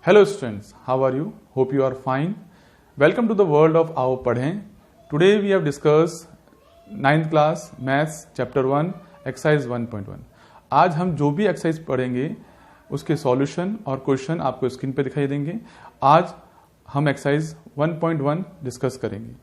Hello students, how are you? Hope you are fine. Welcome to the world of आओ पढ़ें. Today we have discussed 9th class Maths Chapter 1 Exercise 1.1. आज हम जो भी exercise पढ़ेंगे उसके सॉल्यूशन और क्वेश्चन आपको स्क्रीन पे दिखाई देंगे. आज हम एक्सरसाइज 1.1 डिस्कस करेंगे.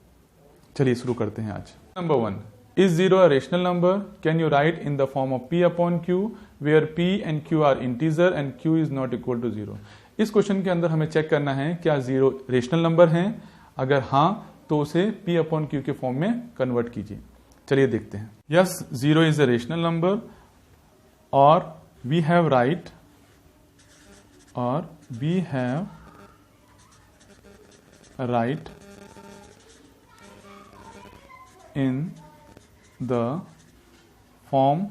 चलिए शुरू करते हैं आज. Number 1. Is 0 a rational number? Can you write in the form of P upon Q where P and Q are integer and Q is not equal to 0? इस क्वेश्चन के अंदर हमें चेक करना है क्या 0 रेशनल नंबर है. अगर हाँ तो उसे P अपॉन Q के फॉर्म में कन्वर्ट कीजिए. चलिए देखते हैं. Yes, 0 is a rational number और we have write in the form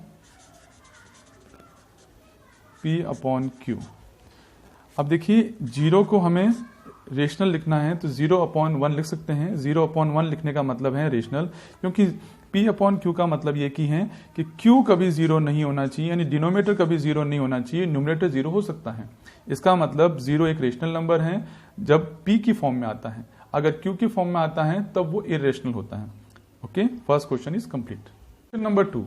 P upon Q. अब देखिए 0 को हमें रेशनल लिखना है तो 0 अपॉन 1 लिख सकते हैं. 0 अपॉन 1 लिखने का मतलब है रेशनल, क्योंकि P अपॉन Q का मतलब ये की है कि Q कभी 0 नहीं होना चाहिए, यानी डिनोमिनेटर कभी 0 नहीं होना चाहिए, न्यूमरेटर 0 हो सकता है. इसका मतलब 0 एक रेशनल नंबर है जब P की फॉर्म में आता है. अगर Q की फॉर्म में आता है तब वो इरेशनल होता है. Okay, first question is complete. Question number 2.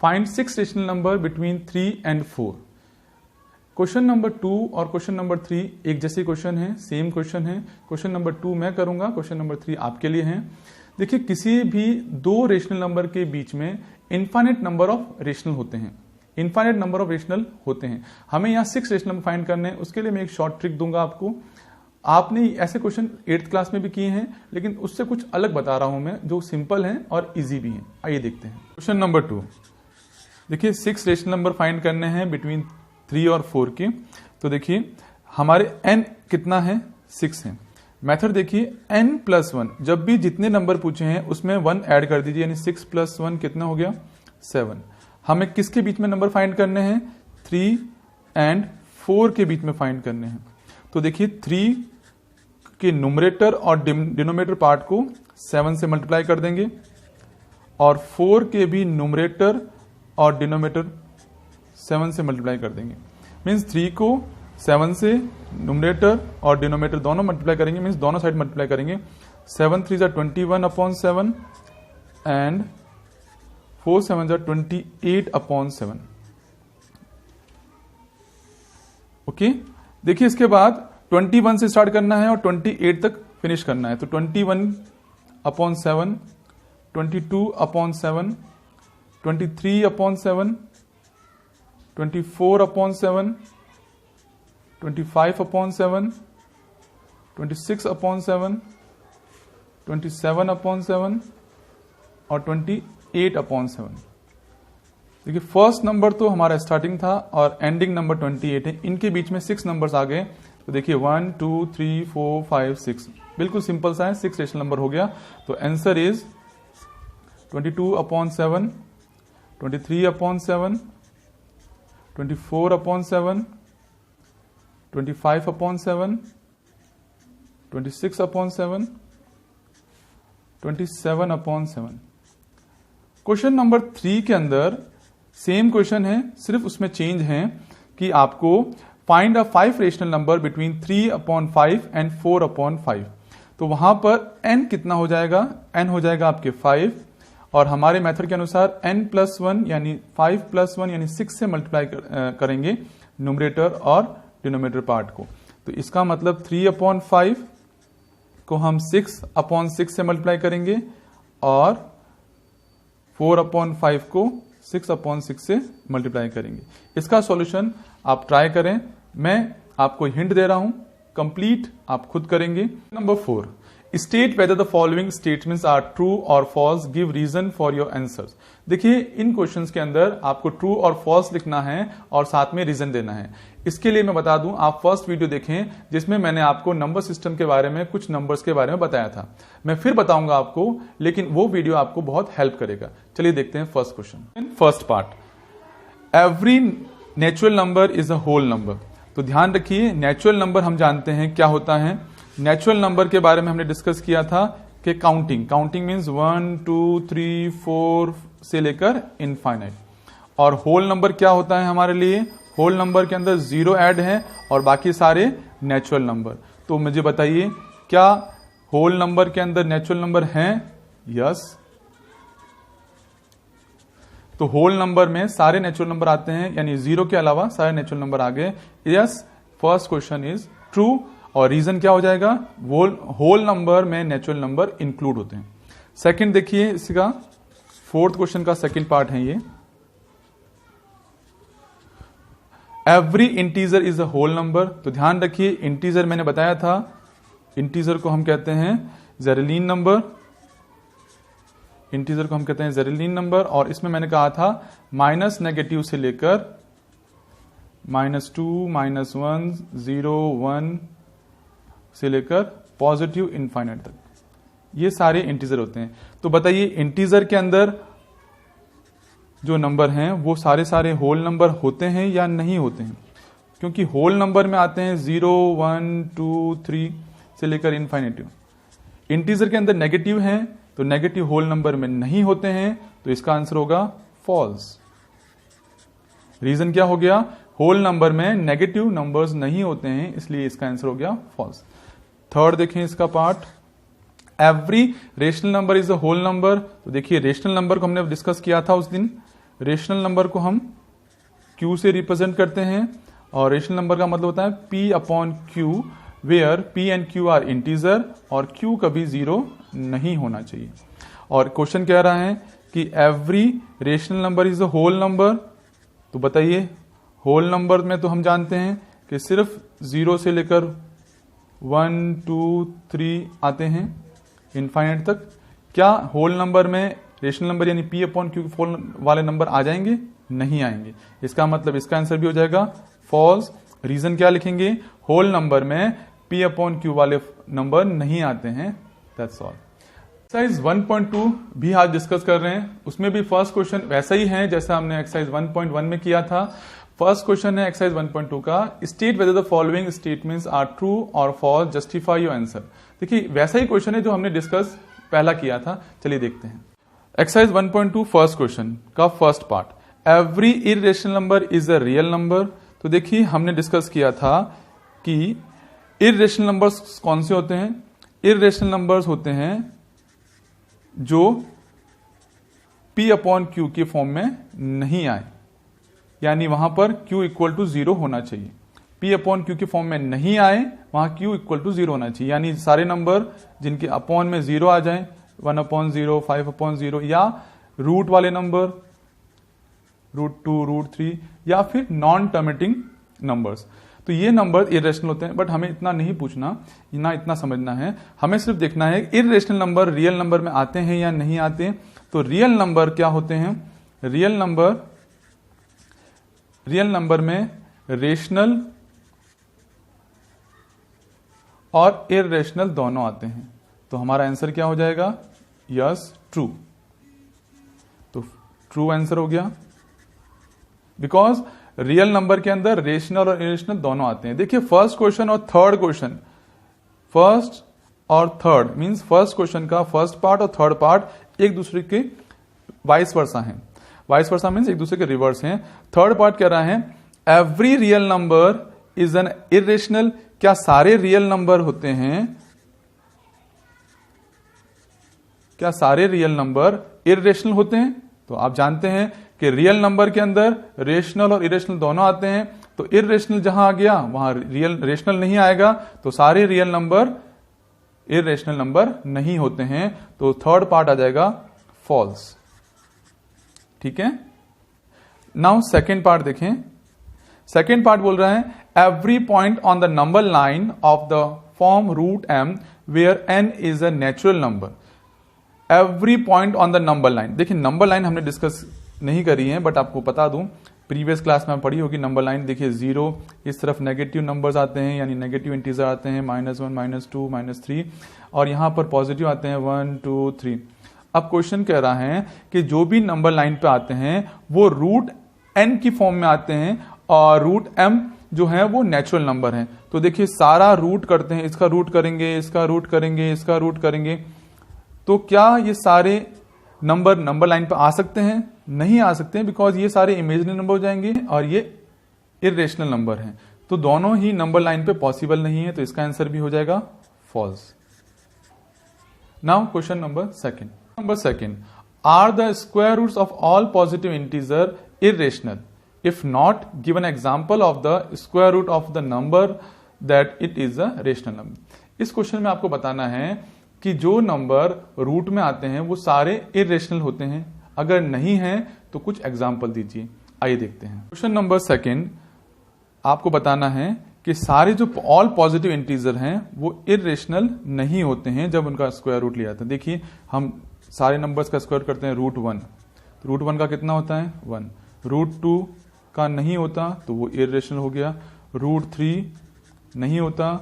Find 6 rational number between 3 and 4. Question number 2 और क्वेश्चन नंबर 3 एक जैसे क्वेश्चन है, सेम क्वेश्चन है. क्वेश्चन नंबर 2 मैं करूंगा, क्वेश्चन नंबर 3 आपके लिए है. देखिए किसी भी दो रेशनल नंबर के बीच में इनफाइनाइट नंबर ऑफ रेशनल होते हैं. इनफाइनाइट नंबर ऑफ रेशनल होते हैं. हमें यहाँ 6 रेशनल नंबर फाइंड करने हैं. उसके लिए मैं एक शॉर्ट ट्रिक दूंगा आपको. आपने ऐसे क्वेश्चन 8th क्लास में भी किए हैं, लेकिन उससे कुछ अलग बता रहा हूं मैं, जो सिंपल है और इजी भी है. आइए देखते हैं. Question number 2. देखिए 6 रेशनल नंबर फाइंड करने हैं बिटवीन 3 और 4 के. तो देखिए हमारे n कितना है, 6 है. मेथड देखिए n+1, जब भी जितने नंबर पूछे हैं उसमें 1 ऐड कर दीजिए, यानी 6 + 1 कितना हो गया, 7. हमें किसके बीच में नंबर फाइंड करने हैं, 3 and 4 के बीच में फाइंड करने हैं. तो देखिए 3 के न्यूमरेटर और डिनोमिनेटर पार्ट को 7 से मल्टीप्लाई कर देंगे और 4 के भी न्यूमरेटर और डिनोमिनेटर 7 से मल्टीप्लाई कर देंगे. मींस 3 को 7 से न्यूमरेटर और डिनोमिनेटर दोनों मल्टीप्लाई करेंगे, मींस दोनों साइड मल्टीप्लाई करेंगे. 7 3 जा 21/7 एंड 4 7 जा 28/7. ओके, देखिए इसके बाद 21 से स्टार्ट करना है और 28 तक फिनिश करना है. तो 21/7, 22/7, 23/7, 24/7, 25/7, 26/7, 27/7 और 28/7. देखिए फर्स्ट नंबर तो हमारा स्टार्टिंग था और एंडिंग नंबर 28 है. इनके बीच में 6 नंबर्स आ गए. तो देखिए 1 2 3 4 5 6, बिल्कुल सिंपल सा है. 6 रेशनल नंबर हो गया. तो आंसर इज 22/7, 23/7, 24/7, 25/7, 26/7, 27/7. क्वेश्चन नंबर 3 के अंदर सेम क्वेश्चन है, सिर्फ उसमें चेंज है कि आपको find a 5 rational number between 3/5 and 4/5. तो वहां पर n कितना हो जाएगा, n हो जाएगा आपके 5 और हमारे मेथड के अनुसार n+1 यानी 5+1 यानी 6 से मल्टीप्लाई करेंगे न्यूमरेटर और डिनोमिनेटर पार्ट को. तो इसका मतलब 3/5 को हम 6/6 से मल्टीप्लाई करेंगे और 4/5 को 6/6 से मल्टीप्लाई करेंगे. इसका सॉल्यूशन आप ट्राई करें, मैं आपको हिंट दे रहा हूं, कंप्लीट आप खुद करेंगे. Number 4. State whether the following statements are true और false, give reason for your answers. देखिए इन क्वेश्चंस के अंदर आपको ट्रू और फॉल्स लिखना है और साथ में रीजन देना है. इसके लिए मैं बता दूं, आप फर्स्ट वीडियो देखें जिसमें मैंने आपको नंबर सिस्टम के बारे में, कुछ नंबर्स के बारे में बताया था. मैं फिर बताऊंगा आपको, लेकिन वो वीडियो आपको बहुत हेल्प करेगा. चलिए देखते हैं first question. First part, every natural number is a whole number. तो ध्यान रखिए नेचुरल नंबर हम जानते हैं क्या होता है. नेचुरल नंबर के बारे में हमने डिस्कस किया था कि काउंटिंग मींस 1 2 3 4 से लेकर इनफाइनाइट. और होल नंबर क्या होता है हमारे लिए, होल नंबर के अंदर 0 ऐड है और बाकी सारे नेचुरल नंबर। तो मुझे बताइए क्या होल नंबर के अंदर नेचुरल नंबर हैं? यस। तो होल नंबर में सारे नेचुरल नंबर आते हैं, यानी 0 के अलावा सारे नेचुरल नंबर आ गए। Yes, first question is true. और रीजन क्या हो जाएगा? होल नंबर में नेचुरल नंबर इंक्लूड होते हैं। सेकंड देखिए इसका, फोर्थ क्वेश्चन का सेकंड पार्ट है ये, every integer is a whole number. तो ध्यान रखिए, इंटीजर मैंने बताया था, इंटीजर को हम कहते हैं जेरेलिन नंबर, इंटीजर को हम कहते हैं जेरेलिन नंबर। और इसमें मैंने कहा था माइनस नेगेटिव से लेकर -2, -1, 0, 1 से लेकर पॉजिटिव इनफाइनाइट तक, ये सारे इंटीजर होते हैं। तो बताइए इंटीजर के अंदर जो नंबर हैं वो सारे सारे होल नंबर होते हैं या नहीं होते हैं? क्योंकि होल नंबर में आते हैं 0, 1, 2, 3 से लेकर इनफाइनेटिव। इंटीजर के अंदर नेगेटिव हैं तो नेगेटिव होल नंबर में नहीं होते हैं, तो इसका आंसर होगा फॉल्स। रीजन क्या हो गया? होल नंबर में नेगेटिव नंबर्स नहीं होते हैं, इसलिए इसका आंसर हो गया फॉल्स। थर्ड देखें इसका part, every rational number is a whole number. तो देखिए रेशनल नंबर को हमने डिस्कस किया था उस दिन। रेशनल नंबर को हम Q से रिप्रेजेंट करते हैं और रेशनल नंबर का मतलब होता है P/Q, where P and Q are integer और Q कभी 0 नहीं होना चाहिए। और क्वेश्चन कह रहा है कि every rational number is a whole number. तो बताइए होल नंबर में तो हम जानते हैं कि सिर्फ 0 से लेकर 1, 2, 3 आते हैं इनफाइनाइट तक। क्या होल नंबर में रेशनल नंबर यानी P/Q वाले नंबर आ जाएंगे? नहीं आएंगे। इसका मतलब इसका आंसर भी हो जाएगा फॉल्स। रीजन क्या लिखेंगे? होल नंबर में P/Q वाले नंबर नहीं आते हैं। That's all. एक्सरसाइज 1.2 भी आज डिस्कस कर रहे हैं। उसमें भी फर्स्ट क्वेश्चन वैसा ही है जैसा हमने एक्सरसाइज 1.1 में किया था। फर्स्ट क्वेश्चन है एक्सरसाइज 1.2 का, state whether the following statements are true और फॉल्स, जस्टिफाई योर आंसर। देखिए वैसा ही क्वेश्चन है जो हमने डिस्कस पहला किया था। चलिए देखते हैं एक्सरसाइज 1.2 फर्स्ट क्वेश्चन का first part, every irrational number is a real number. तो देखिए हमने डिस्कस किया था कि इरेशनल नंबर्स कौन से होते हैं? इरेशनल नंबर्स होते हैं जो P/Q के फॉर्म में नहीं आए, यानी वहां पर Q = 0 होना चाहिए। P/Q के फॉर्म में नहीं आए, वहां Q = 0 होना चाहिए, यानी सारे नंबर जिनके अपॉन में 0 आ जाएं, 1/0, 5/0, या रूट वाले नंबर √2, √3, या फिर नॉन टर्मिनेटिंग नंबर्स। तो ये नंबर इरेशनल होते हैं। बट हमें इतना नहीं पूछना, ना इतना समझना है, हमें सिर्फ देखना है इरेशनल नंबर रियल नंबर में आते हैं या नहीं आते। तो रियल नंबर क्या होते हैं? रियल नंबर में रेशनल और इरेशनल दोनों आते हैं। तो हमारा आंसर क्या हो जाएगा? Yes, true. तो ट्रू आंसर हो गया, बिकॉज रियल नंबर के अंदर रेशनल और इरेशनल दोनों आते हैं। देखिए फर्स्ट क्वेश्चन और थर्ड क्वेश्चन, फर्स्ट और थर्ड मींस फर्स्ट क्वेश्चन का फर्स्ट पार्ट और थर्ड पार्ट एक दूसरे के वाइस वर्सा हैं। वाइस वर्सा मींस एक दूसरे के रिवर्स हैं। थर्ड पार्ट कह रहा है every real number is an irrational. क्या सारे रियल नंबर होते हैं? क्या सारे रियल नंबर इरेशनल होते हैं? तो आप जानते हैं कि रियल नंबर के अंदर रेशनल और इरेशनल दोनों आते हैं। तो इरेशनल जहां आ गया वहां रेशनल नहीं आएगा, तो सारे रियल नंबर इरेशनल नंबर नहीं होते हैं। तो थर्ड पार्ट आ जाएगा फॉल्स। ठीक है, नाउ सेकेंड पार्ट देखें। सेकेंड पार्ट बोल रहा है every point on the number line of the form √m where n is a natural number. Every point on the number line. देखिए नंबर लाइन हमने discuss नहीं करी है, बट आपको बता दूं प्रीवियस क्लास में पढ़ी होगी नंबर लाइन। देखिए 0 इस तरफ नेगेटिव नंबर्स आते हैं, यानी नेगेटिव इंटीजर आते हैं, -1, -2, -3, और यहां पर पॉजिटिव आते हैं 1, 2, 3। अब क्वेश्चन कह रहा है कि जो भी नंबर लाइन पे आते हैं वो √n की फॉर्म में आते हैं और √m जो है वो नेचुरल नंबर है। तो देखिए सारा रूट करते हैं, इसका रूट करेंगे, इसका रूट करेंगे, इसका रूट करेंगे। तो क्या ये सारे नंबर लाइन पे आ सकते हैं? नहीं आ सकते हैं, बिकॉज ये सारे इमेजिनरी नंबर हो जाएंगे और ये इरेशनल नंबर हैं, तो दोनों ही नंबर लाइन पे पॉसिबल नहीं है, तो इसका आंसर भी हो जाएगा false. Now question number second, are the square roots of all positive integer irrational? If not, give an example of the square root of the number that it is a rational number. इस question में आपको बताना है कि जो number root में आते हैं वो सारे इरेशनल होते हैं, अगर नहीं है तो कुछ एग्जाम्पल दीजिए। आइए देखते हैं। क्वेश्चन नंबर सेकंड, आपको बताना है कि सारे जो ऑल पॉजिटिव इंटीजर हैं वो इरेशनल नहीं होते हैं जब उनका स्क्वायर रूट लिया जाता है। देखिए हम सारे नंबर्स का स्क्वायर करते हैं √1, √1 का कितना होता है 1, √2 का नहीं होता तो वो इरेशनल हो गया, √3 नहीं होता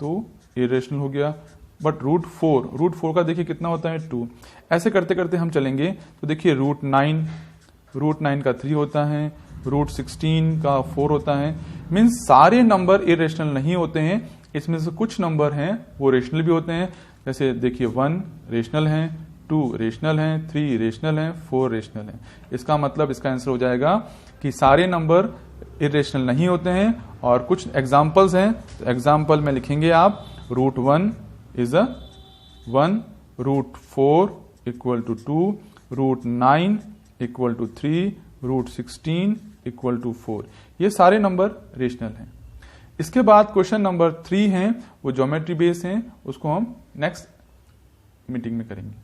तो इरेशनल हो गया, बट √4 का देखिए कितना होता है 2। ऐसे करते करते हम चलेंगे तो देखिए √9 का 3 होता है, √16 का 4 होता है। मीन्स सारे नंबर इरेशनल नहीं होते हैं, इसमें से कुछ नंबर हैं वो रेशनल भी होते हैं। जैसे देखिए 1 रेशनल है, 2 रेशनल है, 3 रेशनल है, 4 रेशनल है। इसका मतलब इसका आंसर हो जाएगा कि सारे नंबर इरेशनल नहीं होते हैं और कुछ एग्जाम्पल्स हैं। तो एग्जाम्पल में लिखेंगे आप √1 is a 1, √4 equal to 2, √9 equal to 3, √16 equal to 4। ये सारे नंबर रेशनल हैं। इसके बाद क्वेश्चन नंबर 3 है, वो ज्योमेट्री बेस हैं, उसको हम नेक्स्ट मीटिंग में करेंगे।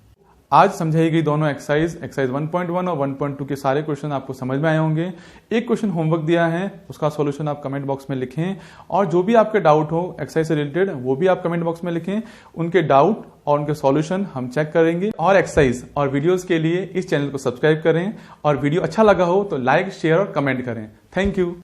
आज समझाई गई दोनों एक्सरसाइज 1.1 और 1.2 के सारे क्वेश्चन आपको समझ में आए होंगे। एक क्वेश्चन होमवर्क दिया है, उसका सॉल्यूशन आप कमेंट बॉक्स में लिखें, और जो भी आपके डाउट हो एक्सरसाइज से रिलेटेड वो भी आप कमेंट बॉक्स में लिखें। उनके डाउट और उनके सॉल्यूशन हम चेक करेंगे। और एक्सरसाइज और वीडियोस के लिए इस चैनल को सब्सक्राइब करें, और वीडियो अच्छा लगा हो तो लाइक, शेयर और कमेंट करें। Thank you.